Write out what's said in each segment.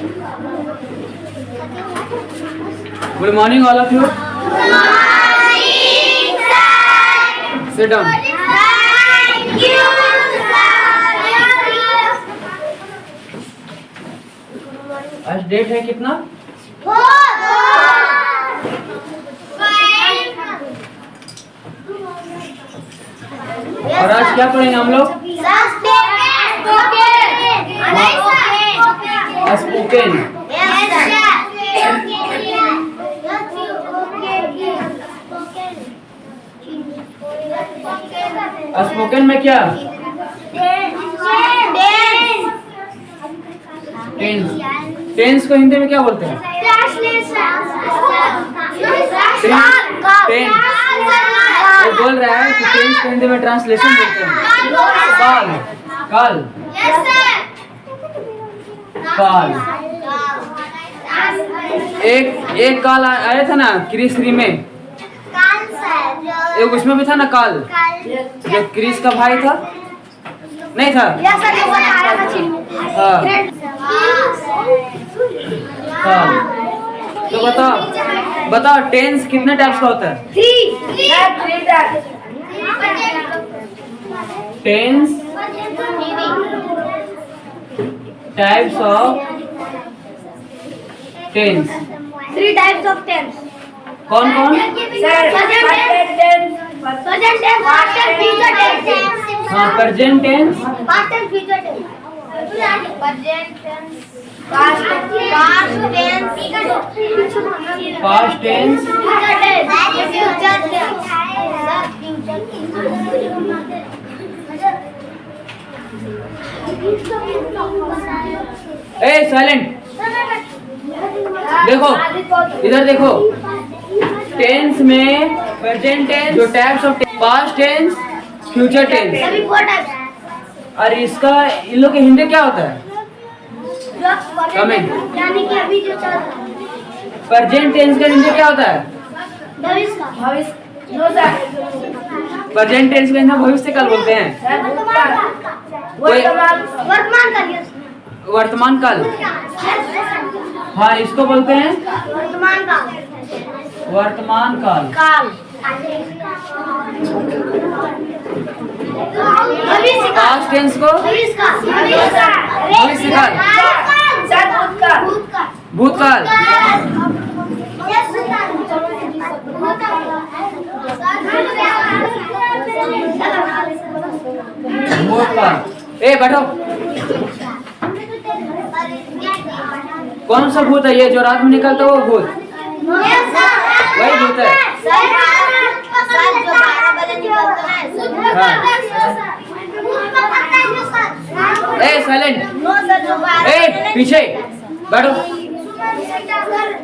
Good morning, all of you. Good morning, sir. Sit down. Thank you, sir. आज date है कितना? और आज क्या पढ़ेंगे हम लोग? स्पोकन। स्पोकन में क्या? टेंस। टेंस को हिंदी में क्या बोलते हैं? टेंस। वो बोल रहा है कि टेंस को हिंदी में ट्रांसलेशन बोलते हैं। काल। काल। काल। एक काल आया था ना क्रिस में। एक उसमें भी था ना काल, जो क्रिस का भाई था, नहीं था? हाँ। काल। तो बताओ टेंस कितने टाइप्स का होता है? Tense types of tense. 3 types of tense. कौन कौन? Present tense, past and future tense. हाँ, present tense, Past and future tense. Present tense, past tense, past tense, future e silent. देखो इधर देखो, टेंस में प्रेजेंट टेंस, जो types of past tense, future tense, सभी 4 types. और इसका इन लोग के हिंदी क्या होता है? कमेंट। यानी कि अभी जो चल रहा है प्रेजेंट टेंस का हिंदी क्या होता है? भविष्य प्रेजेंट टेंस का हिंदी भविष्य काल बोलते हैं। वर्तमान काल। वर्तमान काल। हाँ, इसको बोलते हैं वर्तमान काल। वर्तमान काल। भविष्य काल। पास्ट टेंस को भविष्य काल। भविष्य काल। भूतकाल। भूतकाल। ए बैठो। कौन सा भूत है ये जो रात में निकलता है? वो भूत वही भूत है। ए साइलेंट। ए पीछे बैठो।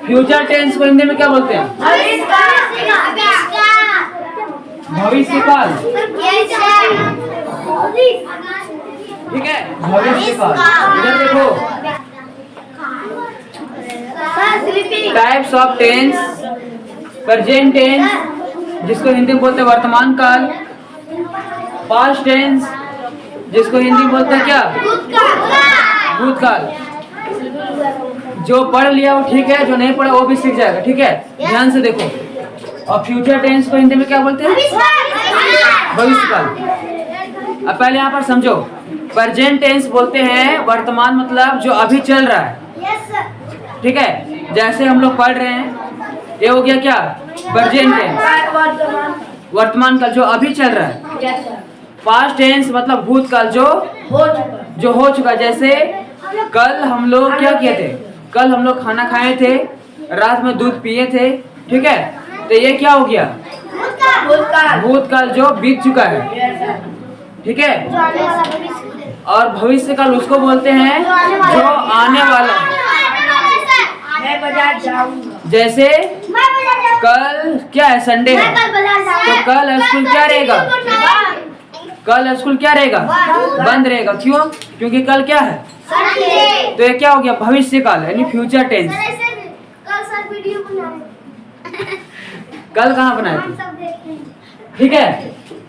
फ्यूचर टेंस को हिंदी में क्या बोलते हैं? भविष्य काल। ठीक है, भविष्य काल। इधर देखो, types of tense, present tense जिसको हिंदी में बोलते हैं वर्तमान काल, पास्ट टेंस जिसको हिंदी में बोलते हैं क्या? भूतकाल। जो पढ़ लिया वो ठीक है, जो नहीं पढ़ा वो भी सीख जाएगा। ठीक है, ध्यान से देखो। और फ्यूचर टेंस को हिंदी में क्या बोलते हैं? भविष्य काल। अब पहले यहाँ पर समझो, प्रेजेंट टेंस बोलते हैं वर्तमान, मतलब जो अभी चल रहा है। ठीक है, जैसे हम लोग पढ़ रहे हैं, ये हो गया क्या? प्रेजेंट टेंस, वर्तमान काल जो अभी चल रहा है। पास्ट टेंस मतलब भूतकाल जो हो चुका। जैसे कल हम लोग क्या किए थे? कल हम लोग खाना खाए थे, रात में दूध पिए थे। ठीक है, तो ये क्या हो गया? भूतकाल जो बीत चुका है। ठीक है, और भविष्य काल उसको बोलते हैं जो आने वाला है। मैं बाजार जाऊंगा। जैसे कल क्या है? संडे है, तो कल स्कूल क्या रहेगा? कल स्कूल क्या रहेगा? बंद रहेगा। क्यों? क्योंकि कल क्या है? तो ये क्या हो गया? भविष्य काल यानी फ्यूचर टेंस। कल कहाँ बनाए थे? ठीक है,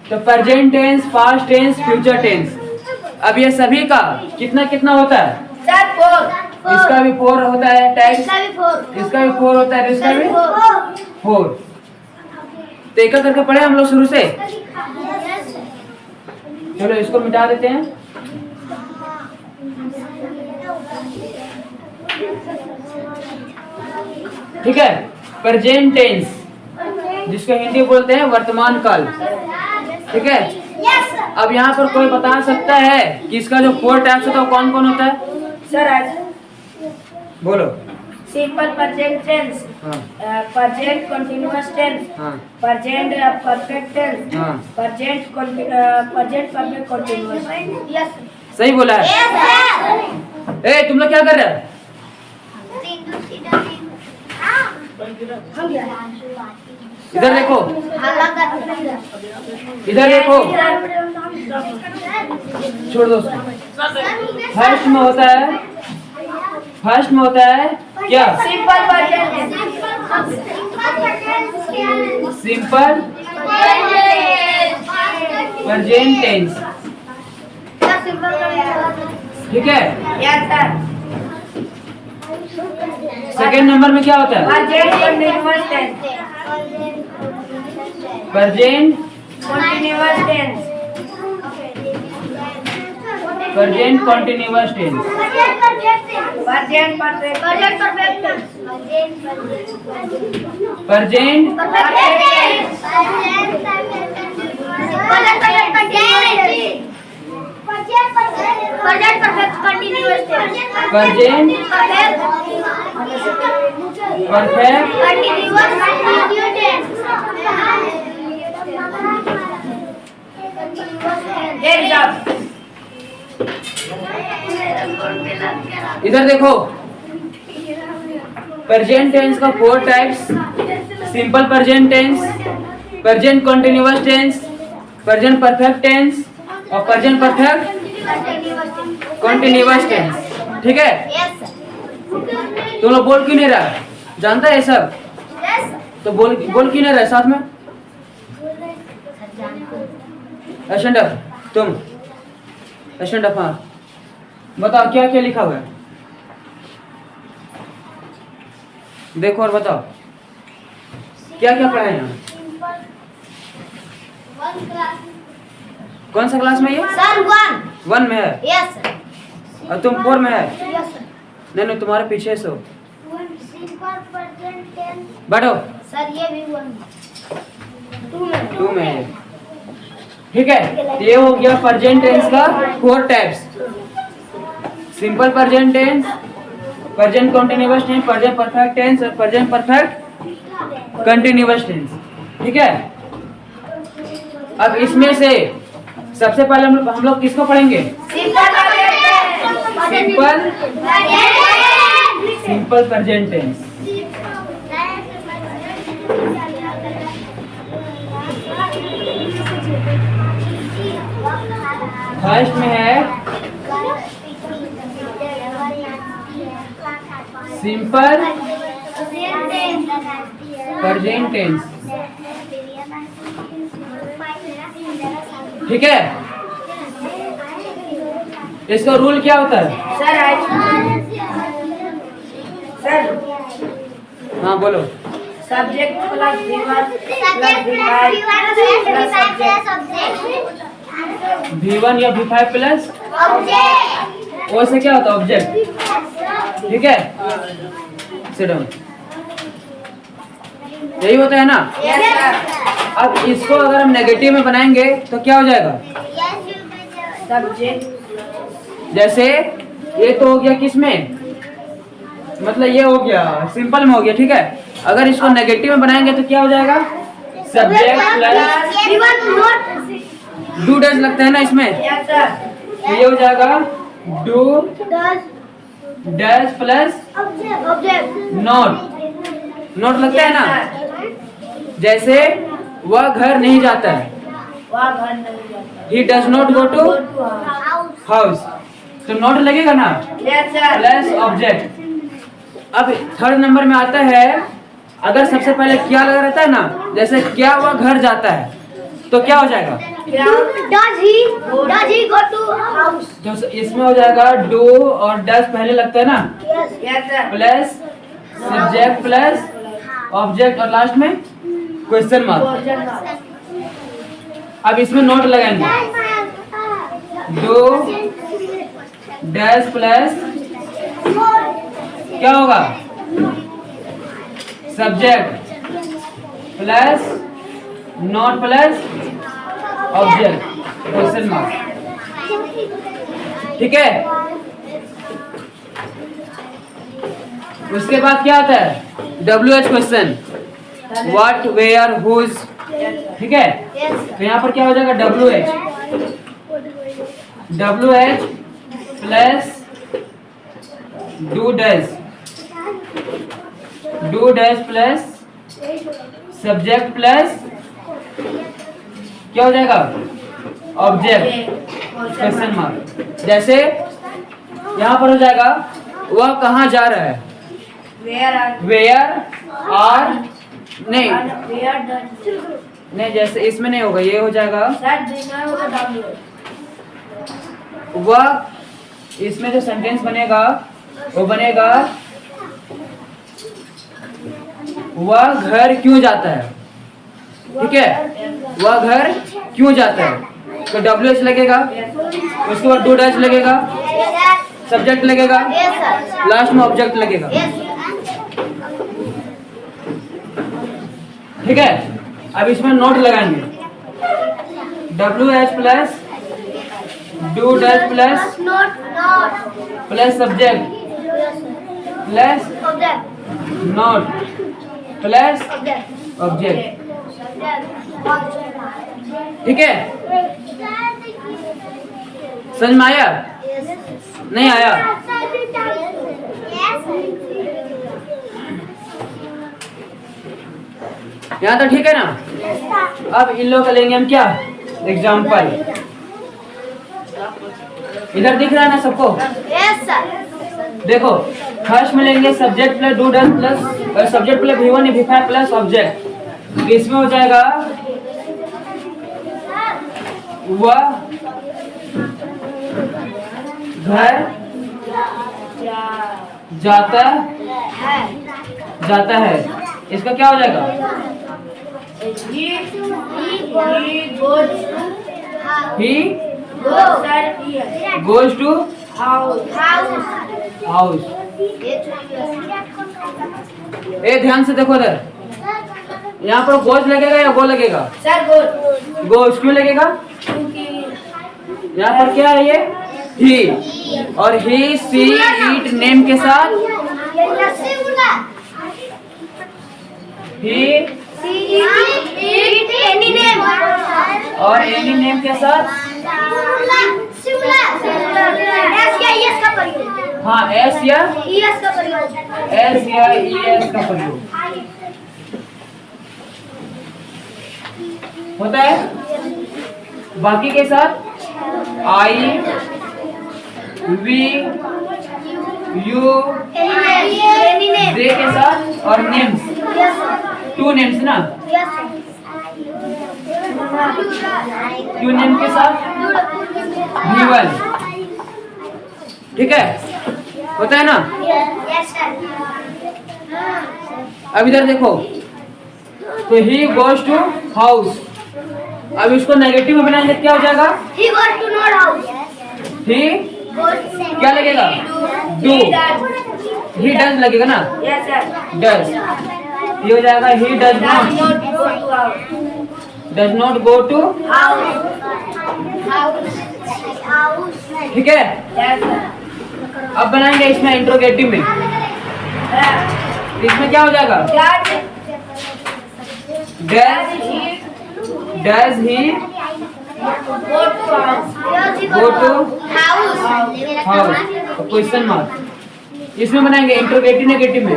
तो present tense, past tense, future tense. अब ये सभी का कितना कितना होता है? इसका भी 4 होता है टैक्स, इसका भी 4, इसका भी 4 होता है, इसका भी 4। 4। तो एक करके पढ़े हम लोग शुरू से। चलो इसको मिटा देते हैं। ठीक है, प्रेजेंट टेंस जिसको हिंदी बोलते हैं वर्तमान काल। ठीक है, अब यहाँ पर कोई बता सकता है कि इसका जो 4 टाइप्स होता है वो कौन कौन होता है? सर आज बोलो। सिंपल प्रेजेंट टेंस, हाँ प्रेजेंट कंटिन्यूअस टेंस, हाँ प्रेजेंट परफेक्ट टेंस, हाँ, प्रेजेंट परफेक्ट कंटिन्यूअस। यस सही बोला है। यस ए तुम लोग क्या कर रहे हो? इधर देखो, इधर देखो, छोड़ दो उसको। फर्स्ट में होता है, फर्स्ट में होता है क्या? Simple present simple present tense. ठीक है, यस सर। सेकेंड नंबर में क्या होता है? Present continuous tense, present continuous tense, present continuous tense. Present perfect, present present perfect इधर देखो, प्रेजेंट टेंस का 4 types, simple present tense, present continuous tense, present perfect tense और प्रेजेंट परफेक्ट कंटिन्यूअस टेंस। ठीक है, तुम लोग बोल क्यों नहीं रहा? जानता है ये सब तो बोल क्यों नहीं रहा साथ में? स्टैंड अप, तुम स्टैंड अप। हाँ बताओ क्या क्या लिखा हुआ है, देखो और बताओ क्या क्या पढ़ा है यहाँ। कौन सा क्लास में ये? सर 1 में है यस और तुम 4 में है। यस नहीं नहीं, तुम्हारे पीछे सो सिंपल प्रेजेंट टेंस बैठो। सर ये भी 1 2 में है। ठीक है, ये हो गया प्रेजेंट टेंस का 4 types, simple present tense, present continuous tense, present perfect tense और प्रेजेंट परफेक्ट कंटिन्यूअस टेंस। ठीक है, अब इसमें से सबसे पहले हम लोग किसको पढ़ेंगे? Simple present tense. फर्स्ट में है सिंपल प्रेजेंट टेंस। ठीक है, इसका रूल क्या होता है? सर आज सर हाँ बोलो। सब्जेक्ट प्लस V1 या V5 प्लस ओ से क्या होता है? ऑब्जेक्ट। ठीक है, सिट डाउन, यही होता है ना? अब इसको अगर हम नेगेटिव में बनाएंगे तो क्या हो जाएगा? सब्जेक्ट, जैसे ये तो हो गया किस में, मतलब ये हो गया सिंपल में हो गया। ठीक है, अगर इसको नेगेटिव में बनाएंगे तो क्या हो जाएगा? सब्जेक्ट प्लस डू डज लगता है ना इसमें, यस सर। तो ये हो जाएगा do does plus not. Not लगता है ना, जैसे वह घर नहीं जाता है, वह घर नहीं जाता, he does not go to house, तो नॉट लगेगा ना, यस सर। Plus object. अब थर्ड नंबर में आता है, अगर सबसे पहले क्या लगा रहता है ना, जैसे क्या वह घर जाता है, तो क्या हो जाएगा? Does he go to house? तो इसमें हो जाएगा डू और डज पहले लगता है ना, Yes. Yes, sir. Plus subject plus object और लास्ट में क्वेश्चन मार्क। Question mark. अब इसमें नोट लगाएंगे, डू डज प्लस क्या होगा? Subject plus not plus object question mark. ठीक है, उसके बाद क्या आता है? WH question, what where whose. ठीक है, तो यहाँ पर क्या हो जाएगा? WH plus do does plus subject plus क्या हो जाएगा? Object question mark. जैसे यहाँ पर हो जाएगा, वह कहाँ जा रहा है? वेयर आर नहीं नहीं, जैसे इसमें नहीं होगा, ये हो जाएगा वह, इसमें जो सेंटेंस बनेगा वो बनेगा वह घर क्यों जाता है। ठीक है, वह घर क्यों जाता है, तो WH लगेगा, उसके बाद डू डज लगेगा, सब्जेक्ट लगेगा, लास्ट में ऑब्जेक्ट लगेगा। ठीक है, अब इसमें नोट लगाएंगे, WH plus do does plus plus subject plus not plus object. ठीक है, समझ में आया? नहीं आया? यहाँ तो ठीक है ना। अब इन लोग का लेंगे हम क्या? एग्जाम्पल। इधर दिख रहा है ना सबको? देखो, फर्स्ट में लेंगे subject plus do does plus subject plus V1 V5 plus object. इसमें हो जाएगा वह घर जाता है, इसका क्या हो जाएगा? He goes to house. ए ध्यान से देखो इधर, यहाँ पर गोज लगेगा या गो लगेगा? सर गोज क्यों लगेगा? यहाँ पर क्या है? ये ही, और ही सी ईट नेम के साथ ही और एनी नेम के साथ हाँ एस या ES का प्रयोग होता है। बाकी के साथ आई वी यू दे के साथ और नेम्स, 2 नेम्स ना, 2 नेम के साथ V1। ठीक है, होता है ना। अब इधर देखो, तो ही गोज टू हाउस। अब इसको नेगेटिव में बनाएंगे, क्या हो जाएगा? ही क्या लगेगा? डू। ही डज लगेगा ना, डज। ये हो जाएगा he does not go to. ठीक है, अब बनाएंगे इसमें इंट्रोगेटिव में। इसमें क्या हो जाएगा? Does he go to house, question mark. इसमें बनाएंगे इंट्रोगेटिव नेगेटिव में।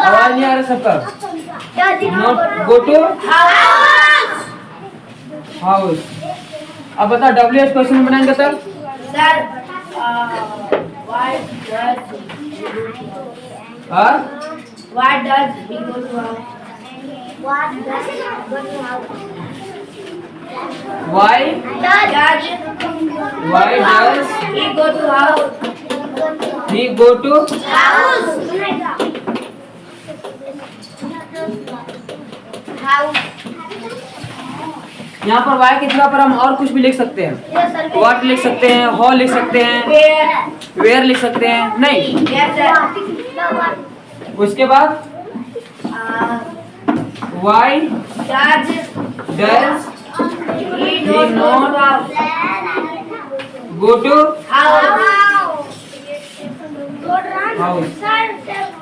आवाज नहीं आ रहा सबका? Not go to house. अब बता, WH क्वेश्चन में बनाएंगे तब? और What does he go to house? What does go to house? why Does why does he go to house? he go to House. House. यहाँ पर why की जगह पर हम और कुछ भी लिख सकते हैं। Yes, sir. what लिख सकते हैं, how लिख सकते हैं, Where? where लिख सकते हैं। नहीं, Yes, sir. No, what? उसके बाद Uh, why does does he not go to house? go to House. house। Sir.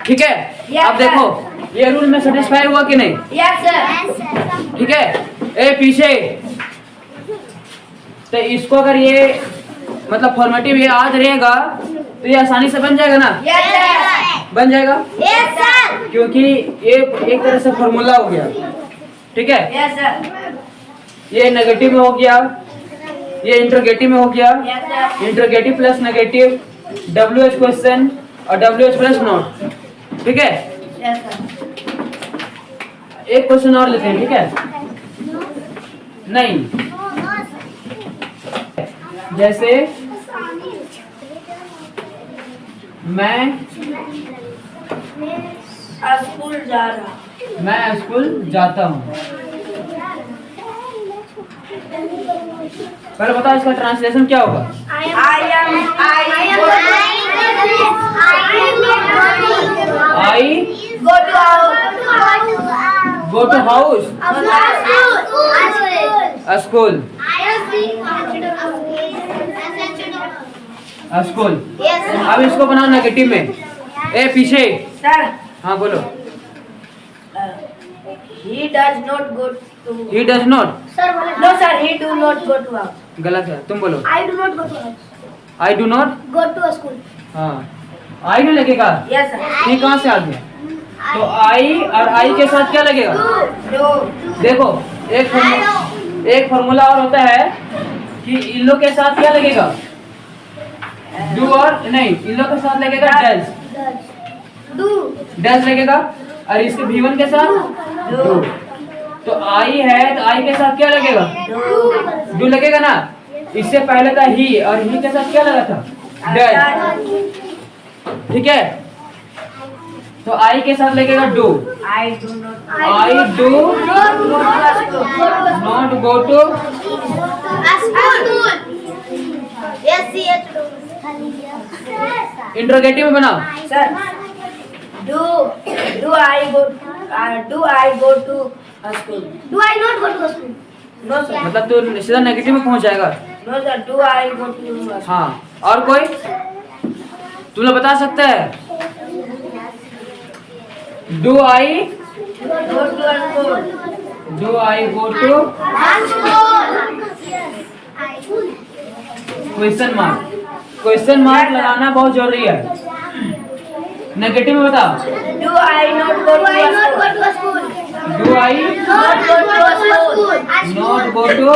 ठीक है, Yes, अब देखो ये रूल में सेटिस्फाई हुआ कि नहीं? Yes, sir. ठीक है, ए पीछे तो इसको अगर ये मतलब फॉर्मेटिव ये आज रहेगा तो ये आसानी से बन जाएगा ना? Yes, sir. बन जाएगा Yes, sir. क्योंकि ये एक तरह से फॉर्मूला हो गया। ठीक है, Yes, sir. ये नेगेटिव में हो गया, ये इंटरोगेटिव में हो गया। Yes, sir. Interrogative plus negative, WH question और WH प्लस नोट। ठीक है, Yes, sir. एक क्वेश्चन और लेते हैं। ठीक है, नहीं जैसे मैं स्कूल जा रहा। मैं स्कूल जाता हूँ। पहले बताओ इसका ट्रांसलेशन क्या होगा? I go to house, school, school. अब इसको बनाओ नेगेटिव में। ए पीछे, Sir, हाँ बोलो। he does not go to. He does not, No, sir, he do not go to house. गलत है, तुम बोलो। I do not go to house. I do not, Go to a school. हाँ आई नहीं लगेगा। Yes, sir. ये कहाँ से आ गया? तो आई और आई के साथ क्या लगेगा? Do. देखो एक फॉर्मूला और होता है कि इन लोग के साथ क्या लगेगा? डू और नहीं, इन लोग के साथ लगेगा डज, Do. डज लगेगा और इसके V1 के साथ डू। तो आई है तो आई के साथ क्या लगेगा? डू लगेगा ना। इससे पहले था ही और ही के साथ क्या लगा था? डज। ठीक है, तो आई के साथ लगेगा do. I do not. I do not go to. A school. Yes, yes. Interrogative में बनाओ। Sir, do I go to a school? Do I not go to a school? No, sir. मतलब तू सीधा नेगेटिव में पहुंच जाएगा। No, sir. Do I go to a school? हाँ, और कोई तुम लोग बता सकते हैं? Do I Go to a school. Do I go to question mark. Question mark लगाना बहुत जरूरी है। नेगेटिव में बताओ। Do I not go to a school? Do I Not go to a school. Not go to.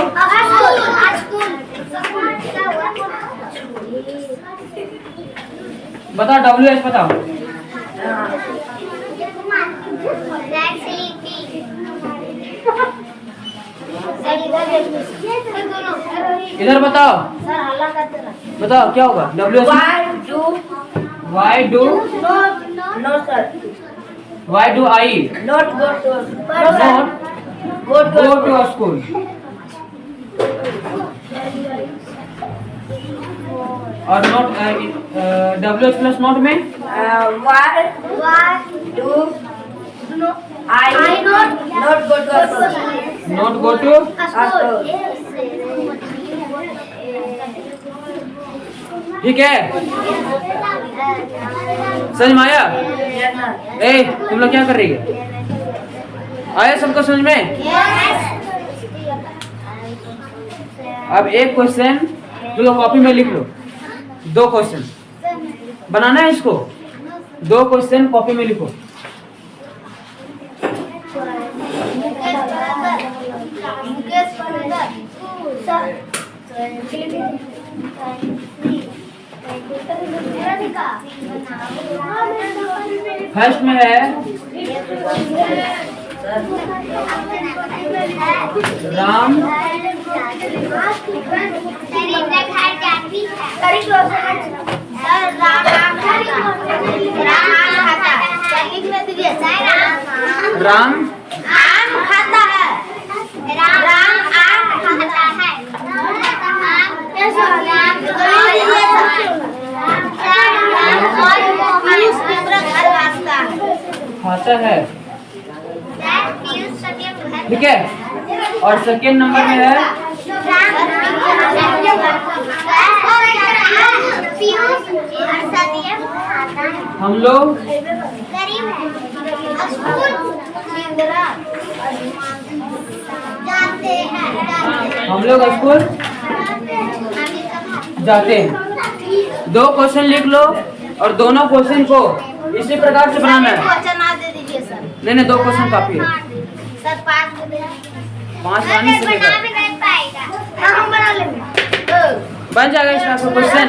बताओ WH बताओ। इधर बताओ, बताओ क्या होगा? WH Why do why do no, sir. why do I Not go to a school. No, sir. not Go to go a to school. a school? और not WH plus not में Why do I not go to a school? Not go to. ठीक है, समझ में आया? Yes, sir. ए तुम लोग क्या कर रही है? आया सबको समझ में? अब एक क्वेश्चन तुम लोग कॉपी में लिख लो। 2 क्वेश्चन बनाना है इसको। 2 क्वेश्चन कॉपी में लिखो। फर्स्ट में है राम राम आम खाता है। राम आम खाता है। खाता है, ठीक है। और सेकेंड नंबर में है हम लोग हम लोग स्कूल जाते हैं। दो क्वेश्चन लिख लो और दोनों क्वेश्चन को इसी प्रकार से बनाना है। दे दीजिए सर। नहीं, दो क्वेश्चन काफी है। सर 5 बनाने से लेकर हम बना लेंगे। बन जाएगा इसका क्वेश्चन,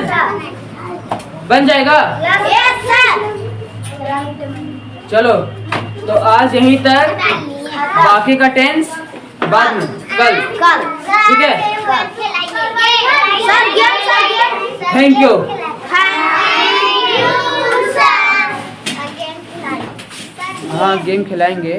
बन जाएगा। Yes sir. चलो तो आज यहीं तक, बाकी का टेंस बाद में, कल, ठीक है। Sir game thank you. हाँ, गेम खिलाएंगे।